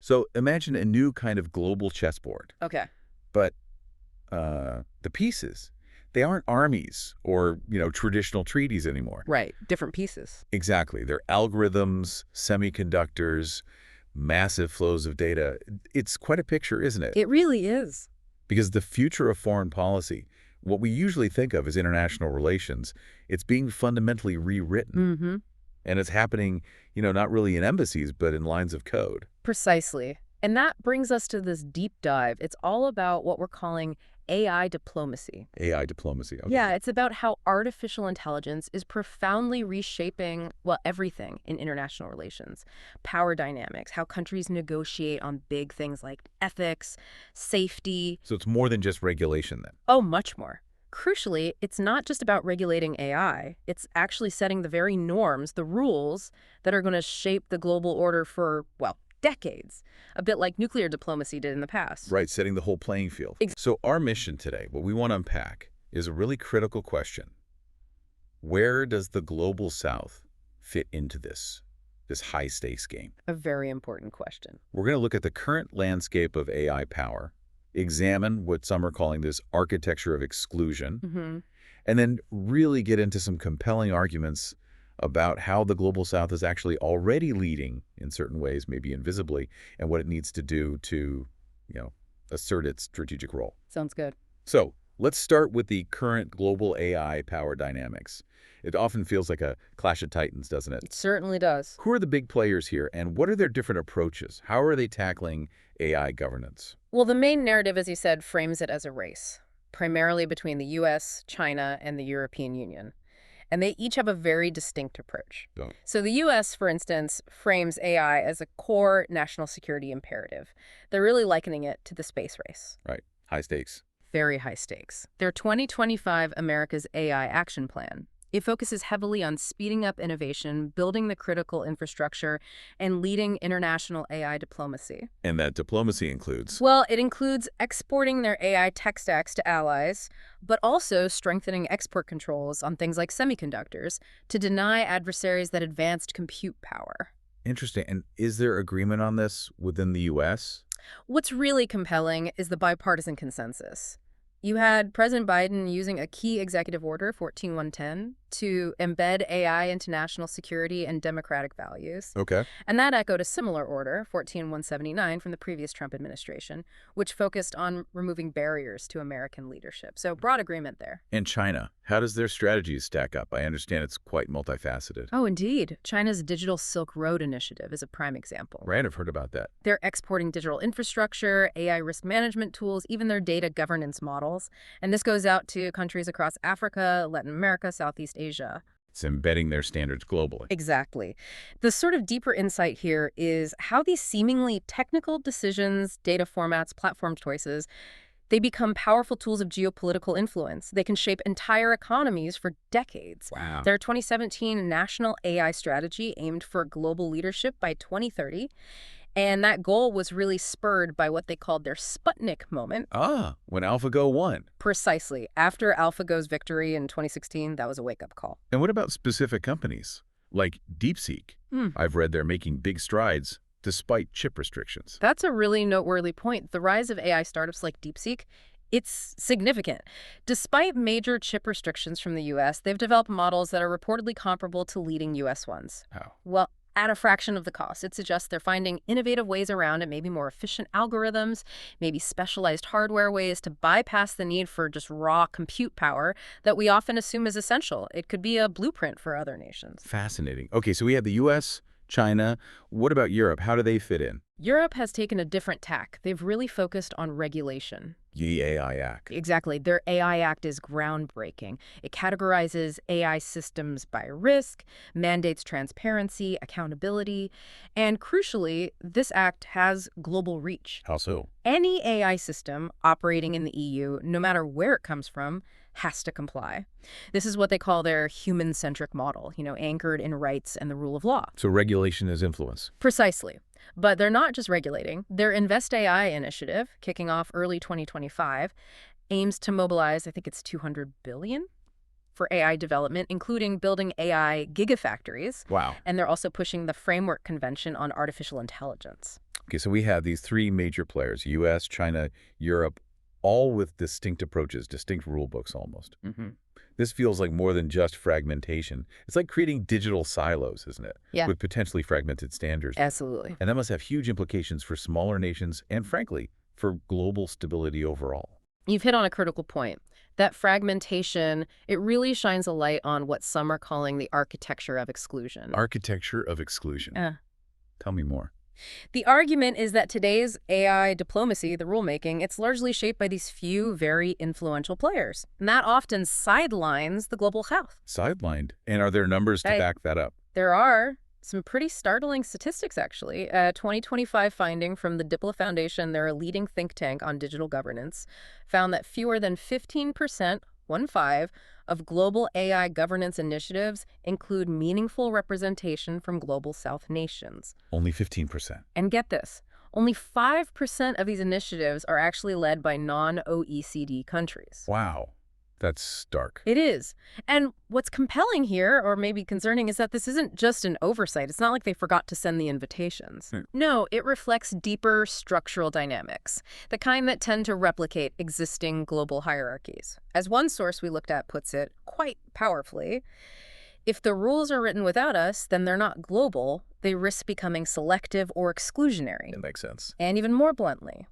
So imagine a new kind of global chessboard, Okay. but the pieces, they aren't armies or, traditional treaties anymore. Right. Different pieces. Exactly. They're algorithms, semiconductors, massive flows of data. It's quite a picture, isn't it? It really is. Because the future of foreign policy, what we usually think of as international relations, it's being fundamentally rewritten. Mm-hmm. And it's happening, not really in embassies, but in lines of code. Precisely. And that brings us to this deep dive. It's all about what we're calling AI diplomacy. AI diplomacy. Okay. Yeah, it's about how artificial intelligence is profoundly reshaping, well, everything in international relations. Power dynamics, how countries negotiate on big things like ethics, safety. So it's more than just regulation then. Oh, much more. Crucially, it's not just about regulating AI. It's actually setting the very norms, the rules that are going to shape the global order for, well, decades. A bit like nuclear diplomacy did in the past. Right, setting the whole playing field. So our mission today, what we want to unpack, is a really critical question. Where does the global South fit into this high-stakes game? A very important question. We're going to look at the current landscape of AI power, examine what some are calling this architecture of exclusion, and then really get into some compelling arguments about how the global South is actually already leading in certain ways, maybe invisibly, and what it needs to do to, assert its strategic role. Sounds good. So let's start with the current global AI power dynamics. It often feels like a clash of titans, doesn't it? It certainly does. Who are the big players here, and what are their different approaches? How are they tackling AI governance? Well, the main narrative, as you said, frames it as a race, primarily between the U.S., China, and the European Union. And they each have a very distinct approach. Oh. So the U.S., for instance, frames AI as a core national security imperative. They're really likening it to the space race. Right. High stakes. Very high stakes. Their 2025 America's AI Action Plan. It focuses heavily on speeding up innovation, building the critical infrastructure, and leading international AI diplomacy. And that diplomacy includes? Well, it includes exporting their AI tech stacks to allies, but also strengthening export controls on things like semiconductors to deny adversaries that advanced compute power. Interesting. And is there agreement on this within the U.S.? What's really compelling is the bipartisan consensus. You had President Biden using a key executive order, 14110, to embed AI into national security and democratic values. Okay. And that echoed a similar order, 14179, from the previous Trump administration, which focused on removing barriers to American leadership. So broad agreement there. And China, how does their strategies stack up? I understand it's quite multifaceted. Oh, indeed. China's Digital Silk Road initiative is a prime example. Right, I've heard about that. They're exporting digital infrastructure, AI risk management tools, even their data governance models. And this goes out to countries across Africa, Latin America, Southeast Asia. It's embedding their standards globally. Exactly. The sort of deeper insight here is how these seemingly technical decisions, data formats, platform choices, they become powerful tools of geopolitical influence. They can shape entire economies for decades. Wow. Their 2017 National AI Strategy aimed for global leadership by 2030. And that goal was really spurred by what they called their Sputnik moment. Ah, when AlphaGo won. Precisely. After AlphaGo's victory in 2016, that was a wake-up call. And what about specific companies? Like DeepSeek. I've read they're making big strides despite chip restrictions. That's a really noteworthy point. The rise of AI startups like DeepSeek, it's significant. Despite major chip restrictions from the U.S., they've developed models that are reportedly comparable to leading U.S. ones. How? Well, at a fraction of the cost. It suggests they're finding innovative ways around it, maybe more efficient algorithms, maybe specialized hardware ways to bypass the need for just raw compute power that we often assume is essential. It could be a blueprint for other nations. Fascinating. Okay, so we have the U.S., China. What about Europe? How do they fit in? Europe has taken a different tack. They've really focused on regulation. The AI Act. Exactly. Their AI Act is groundbreaking. It categorizes AI systems by risk, mandates transparency, accountability, and crucially, this act has global reach. How so? Any AI system operating in the EU, no matter where it comes from, has to comply. This is what they call their human-centric model, anchored in rights and the rule of law. So regulation is influence. Precisely. But they're not just regulating. Their Invest AI initiative, kicking off early 2025, aims to mobilize, I think it's $200 billion for AI development, including building AI gigafactories. Wow. And they're also pushing the Framework Convention on Artificial Intelligence. Okay, so we have these three major players, US, China, Europe, all with distinct approaches, distinct rule books almost. Mm-hmm. This feels like more than just fragmentation. It's like creating digital silos, isn't it? Yeah, With potentially fragmented standards. absolutely. And that must have huge implications for smaller nations and, frankly, for global stability overall. You've hit on a critical point. That fragmentation, it really shines a light on what some are calling the architecture of exclusion. Architecture of exclusion. Tell me more. The argument is that today's AI diplomacy, the rulemaking, it's largely shaped by these few very influential players. And that often sidelines the global south. Sidelined. And are there numbers to back that up? There are some pretty startling statistics, actually. A 2025 finding from the Diplo Foundation, they're a leading think tank on digital governance, found that fewer than 15%, 1/5, of global AI governance initiatives include meaningful representation from global South nations. Only 15%. And get this, only 5% of these initiatives are actually led by non-OECD countries. Wow. That's stark. It is. And what's compelling here, or maybe concerning, is that this isn't just an oversight. It's not like they forgot to send the invitations. No, it reflects deeper structural dynamics, the kind that tend to replicate existing global hierarchies. As one source we looked at puts it quite powerfully, if the rules are written without us, then they're not global. They risk becoming selective or exclusionary. It makes sense. And even more bluntly,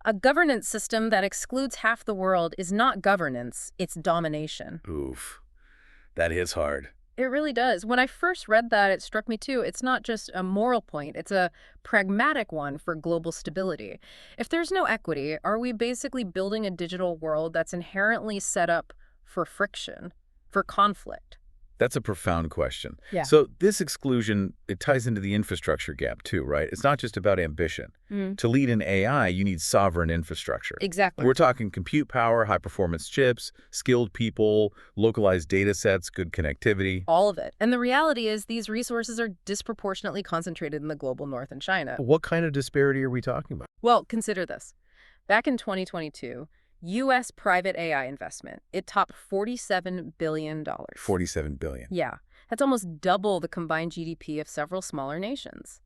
a governance system that excludes half the world is not governance, it's domination. Oof. That is hard. It really does. When I first read that, it struck me too. It's not just a moral point, it's a pragmatic one for global stability. If there's no equity, are we basically building a digital world that's inherently set up for friction, for conflict? That's a profound question. Yeah. So this exclusion, it ties into the infrastructure gap too, right? It's not just about ambition. To lead in AI, you need sovereign infrastructure. Exactly. We're talking compute power, high-performance chips, skilled people, localized data sets, good connectivity. All of it. And the reality is these resources are disproportionately concentrated in the global north and China. What kind of disparity are we talking about? Well, consider this. Back in 2022, U.S. private AI investment, it topped $47 billion. $47 billion. Yeah, that's almost double the combined GDP of several smaller nations.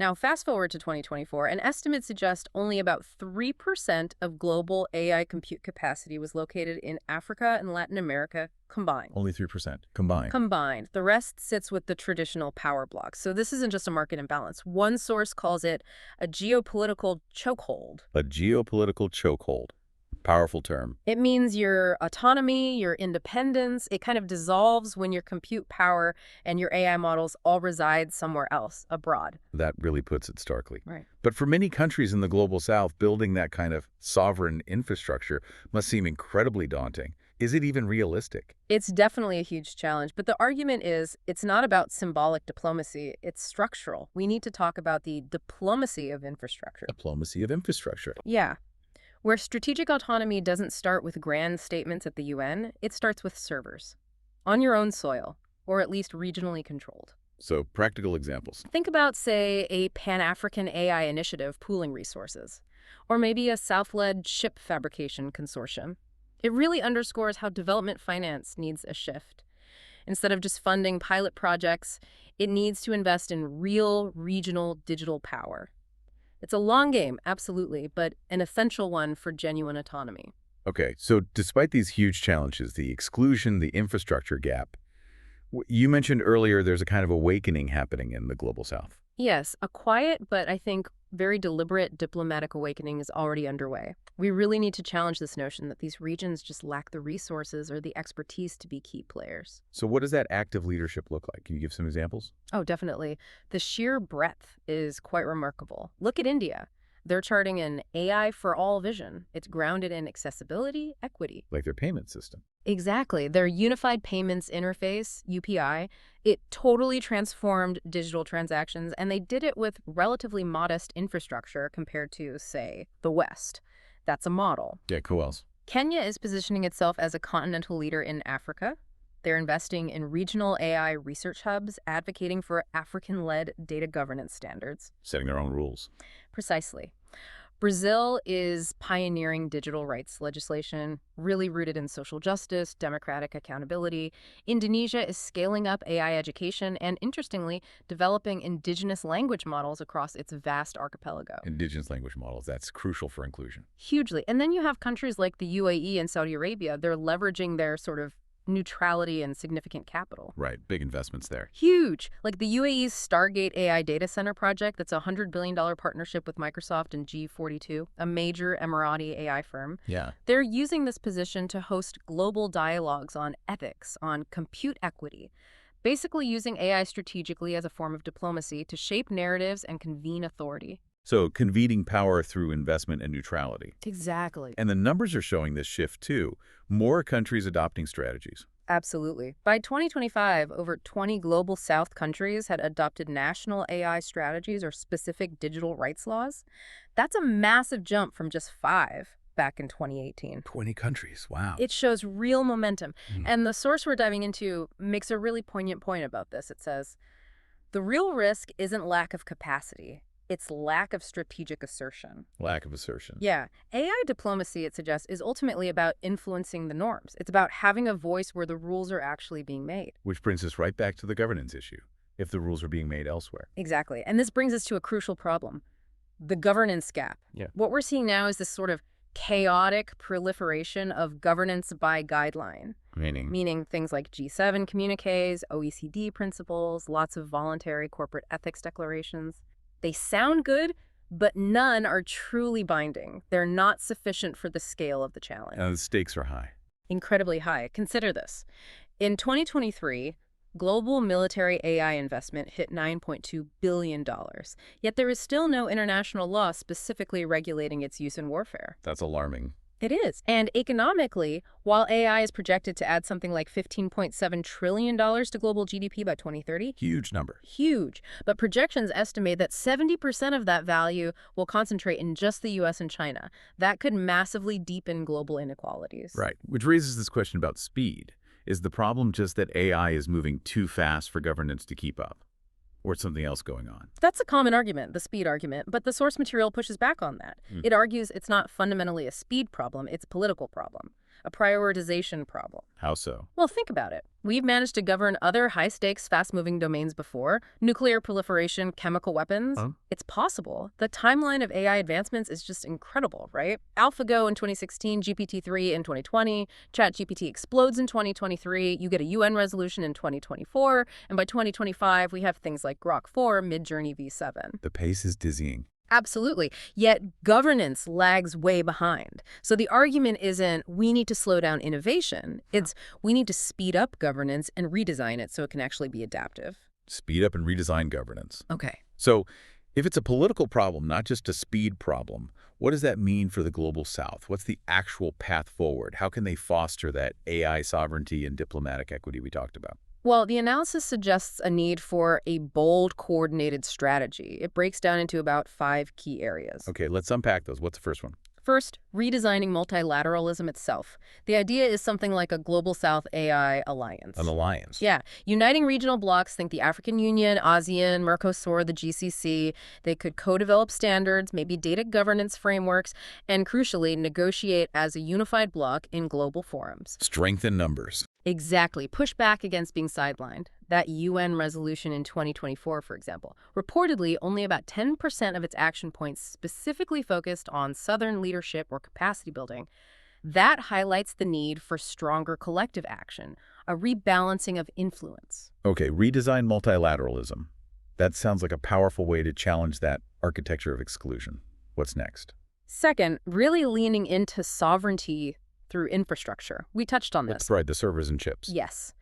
Now, fast forward to 2024, and estimates suggest only about 3% of global AI compute capacity was located in Africa and Latin America combined. Only 3% combined. Combined. The rest sits with the traditional power blocks. So this isn't just a market imbalance. One source calls it a geopolitical chokehold. A geopolitical chokehold. Powerful term. It means your autonomy, your independence, it kind of dissolves when your compute power and your AI models all reside somewhere else, abroad. That really puts it starkly. Right. But for many countries in the global south, building that kind of sovereign infrastructure must seem incredibly daunting. Is it even realistic? It's definitely a huge challenge, but the argument is it's not about symbolic diplomacy, it's structural. We need to talk about the diplomacy of infrastructure. Diplomacy of infrastructure. Yeah. Where strategic autonomy doesn't start with grand statements at the UN, it starts with servers. On your own soil, or at least regionally controlled. So, practical examples. Think about, say, a Pan-African AI initiative pooling resources, or maybe a South-led ship fabrication consortium. It really underscores how development finance needs a shift. Instead of just funding pilot projects, it needs to invest in real regional digital power. It's a long game, absolutely, but an essential one for genuine autonomy. Okay, so despite these huge challenges, the exclusion, the infrastructure gap, you mentioned earlier there's a kind of awakening happening in the global south. Yes, a quiet, but I think very deliberate diplomatic awakening is already underway. We really need to challenge this notion that these regions just lack the resources or the expertise to be key players. So what does that active leadership look like? Can you give some examples? Oh, definitely. The sheer breadth is quite remarkable. Look at India. They're charting an AI for all vision. It's grounded in accessibility, equity. Like their payment system. Exactly. Their Unified Payments Interface, UPI, it totally transformed digital transactions, and they did it with relatively modest infrastructure compared to, say, the West. That's a model. Yeah, who else? Kenya is positioning itself as a continental leader in Africa. They're investing in regional AI research hubs, advocating for African-led data governance standards. Setting their own rules. Precisely. Brazil is pioneering digital rights legislation, really rooted in social justice, democratic accountability. Indonesia is scaling up AI education and, interestingly, developing indigenous language models across its vast archipelago. Indigenous language models, that's crucial for inclusion. Hugely. And then you have countries like the UAE and Saudi Arabia. They're leveraging their sort of neutrality and significant capital. Right, big investments there. Huge. Like the UAE's Stargate AI data center project, that's a $100 billion partnership with Microsoft and G42, a major Emirati AI firm. Yeah. They're using this position to host global dialogues on ethics, on compute equity, basically using AI strategically as a form of diplomacy to shape narratives and convene authority. So convening power through investment and neutrality. Exactly. And the numbers are showing this shift too. More countries adopting strategies. Absolutely. By 2025, over 20 global South countries had adopted national AI strategies or specific digital rights laws. That's a massive jump from just 5 back in 2018. 20 countries, wow. It shows real momentum. Mm. And the source we're diving into makes a really poignant point about this. It says, the real risk isn't lack of capacity. It's lack of strategic assertion. Lack of assertion. Yeah. AI diplomacy, it suggests, is ultimately about influencing the norms. It's about having a voice where the rules are actually being made. Which brings us right back to the governance issue, if the rules are being made elsewhere. Exactly. And this brings us to a crucial problem, the governance gap. Yeah. What we're seeing now is this sort of chaotic proliferation of governance by guideline. Meaning things like G7 communiques, OECD principles, lots of voluntary corporate ethics declarations. They sound good, but none are truly binding. They're not sufficient for the scale of the challenge. The stakes are high. Incredibly high. Consider this. In 2023, global military AI investment hit $9.2 billion, yet there is still no international law specifically regulating its use in warfare. That's alarming. It is. And economically, while AI is projected to add something like $15.7 trillion to global GDP by 2030. Huge number. Huge. But projections estimate that 70% of that value will concentrate in just the U.S. and China. That could massively deepen global inequalities. Right. Which raises this question about speed. Is the problem just that AI is moving too fast for governance to keep up? Or something else going on? That's a common argument, the speed argument, but the source material pushes back on that. It argues it's not fundamentally a speed problem, it's a political problem, a prioritization problem. How so? Well, think about it. We've managed to govern other high-stakes, fast-moving domains before. Nuclear proliferation, chemical weapons. It's possible. The timeline of AI advancements is just incredible, right? AlphaGo in 2016, GPT-3 in 2020, ChatGPT explodes in 2023, you get a UN resolution in 2024, and by 2025, we have things like Grok 4, Midjourney V7. The pace is dizzying. Absolutely. Yet governance lags way behind. So the argument isn't we need to slow down innovation. It's we need to speed up governance and redesign it so it can actually be adaptive. Speed up and redesign governance. Okay. So if it's a political problem, not just a speed problem, what does that mean for the global South? What's the actual path forward? How can they foster that AI sovereignty and diplomatic equity we talked about? Well, the analysis suggests a need for a bold, coordinated strategy. It breaks down into about 5 key areas. Okay, let's unpack those. What's the first one? First, redesigning multilateralism itself. The idea is something like a Global South AI alliance. An alliance. Yeah. Uniting regional blocs, think the African Union, ASEAN, Mercosur, the GCC. They could co-develop standards, maybe data governance frameworks, and crucially, negotiate as a unified bloc in global forums. Strength in numbers. Exactly. Push back against being sidelined. That UN resolution in 2024, for example, reportedly only about 10% of its action points specifically focused on Southern leadership or capacity building. That highlights the need for stronger collective action, a rebalancing of influence. Okay, redesign multilateralism. That sounds like a powerful way to challenge that architecture of exclusion. What's next? Second, really leaning into sovereignty through infrastructure. We touched on this. That's right, the servers and chips. Yes.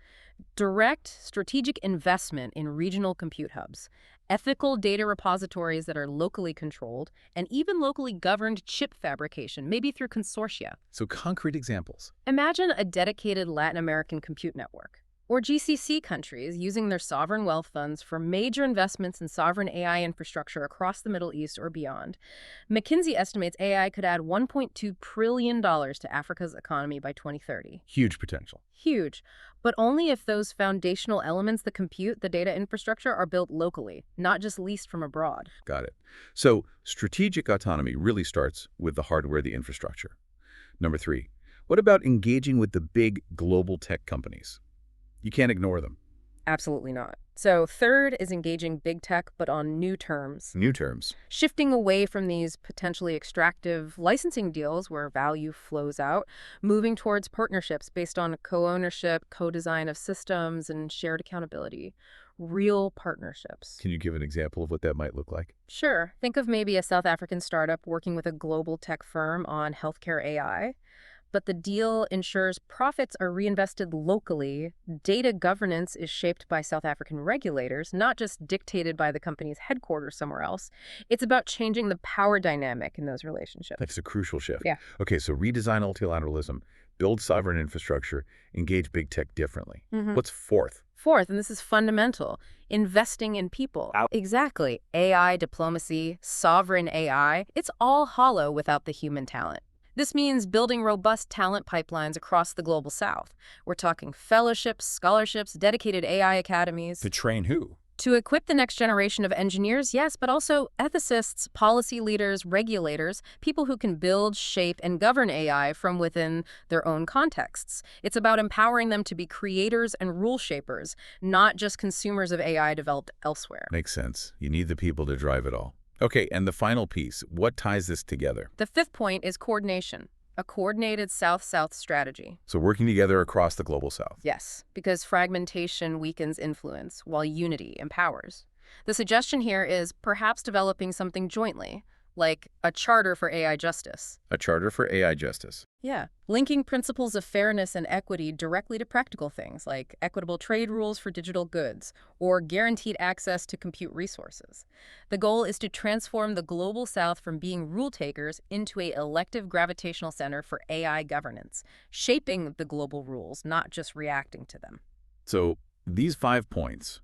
Direct strategic investment in regional compute hubs, ethical data repositories that are locally controlled, and even locally governed chip fabrication, maybe through consortia. So concrete examples. Imagine a dedicated Latin American compute network. Or GCC countries using their sovereign wealth funds for major investments in sovereign AI infrastructure across the Middle East or beyond. McKinsey estimates AI could add $1.2 trillion to Africa's economy by 2030. Huge potential. Huge, but only if those foundational elements that compute the data infrastructure are built locally, not just leased from abroad. Got it. So strategic autonomy really starts with the hardware, the infrastructure. Number 3, what about engaging with the big global tech companies? You can't ignore them. Absolutely not. So third is engaging big tech, but on new terms. New terms. Shifting away from these potentially extractive licensing deals where value flows out, moving towards partnerships based on co-ownership, co-design of systems, and shared accountability. Real partnerships. Can you give an example of what that might look like? Sure. Think of maybe a South African startup working with a global tech firm on healthcare AI. But the deal ensures profits are reinvested locally. Data governance is shaped by South African regulators, not just dictated by the company's headquarters somewhere else. It's about changing the power dynamic in those relationships. That's a crucial shift. Yeah. Okay, so redesign multilateralism, build sovereign infrastructure, engage big tech differently. What's fourth? Fourth, and this is fundamental, investing in people. Exactly. AI, diplomacy, sovereign AI, it's all hollow without the human talent. This means building robust talent pipelines across the global south. We're talking fellowships, scholarships, dedicated AI academies. To train who? To equip the next generation of engineers, yes, but also ethicists, policy leaders, regulators, people who can build, shape, and govern AI from within their own contexts. It's about empowering them to be creators and rule shapers, not just consumers of AI developed elsewhere. Makes sense. You need the people to drive it all. Okay, and the final piece, what ties this together? The fifth point is coordination, a coordinated South-South strategy. So working together across the global south. Yes, because fragmentation weakens influence, while unity empowers. The suggestion here is perhaps developing something jointly, like a charter for AI justice. A charter for AI justice. Yeah, linking principles of fairness and equity directly to practical things like equitable trade rules for digital goods or guaranteed access to compute resources. The goal is to transform the global south from being rule takers into an elective gravitational center for AI governance, shaping the global rules, not just reacting to them. So these 5 points,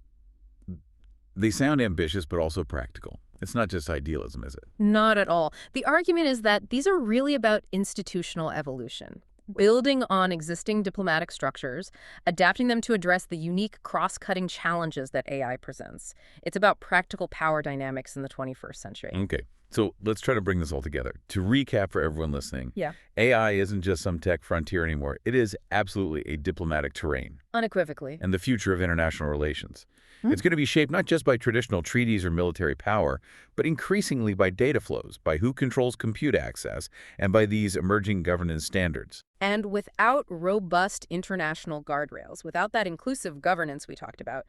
they sound ambitious but also practical. It's not just idealism, is it? Not at all. The argument is that these are really about institutional evolution, building on existing diplomatic structures, adapting them to address the unique cross-cutting challenges that AI presents. It's about practical power dynamics in the 21st century. Okay, so let's try to bring this all together. To recap for everyone listening, Yeah. AI isn't just some tech frontier anymore. It is absolutely a diplomatic terrain Unequivocally. and the future of international relations. It's going to be shaped not just by traditional treaties or military power, but increasingly by data flows, by who controls compute access, and by these emerging governance standards. And without robust international guardrails, without that inclusive governance we talked about,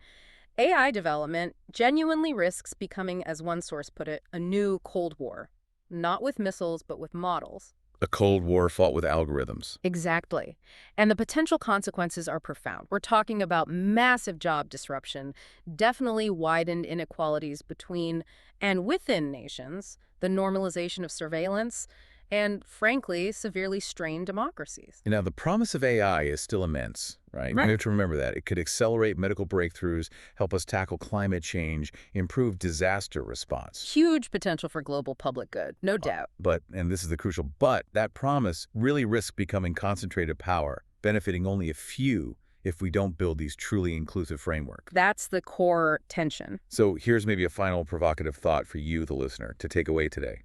AI development genuinely risks becoming, as one source put it, a new Cold War. Not with missiles, but with models. A Cold War fought with algorithms. Exactly. And the potential consequences are profound. We're talking about massive job disruption, definitely widened inequalities between and within nations, the normalization of surveillance, and, frankly, severely strained democracies. Now, the promise of AI is still immense, right? Right. We have to remember that. It could accelerate medical breakthroughs, help us tackle climate change, improve disaster response. Huge potential for global public good, no doubt. But, and this is the crucial but, that promise really risks becoming concentrated power, benefiting only a few if we don't build these truly inclusive frameworks. That's the core tension. So here's maybe a final provocative thought for you, the listener, to take away today.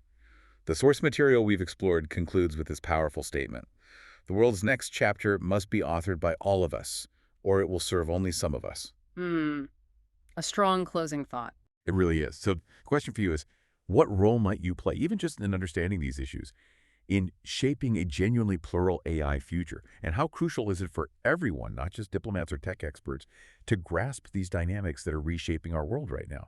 The source material we've explored concludes with this powerful statement. The world's next chapter must be authored by all of us, or it will serve only some of us. A strong closing thought. It really is. So the question for you is, what role might you play, even just in understanding these issues, in shaping a genuinely plural AI future? And how crucial is it for everyone, not just diplomats or tech experts, to grasp these dynamics that are reshaping our world right now?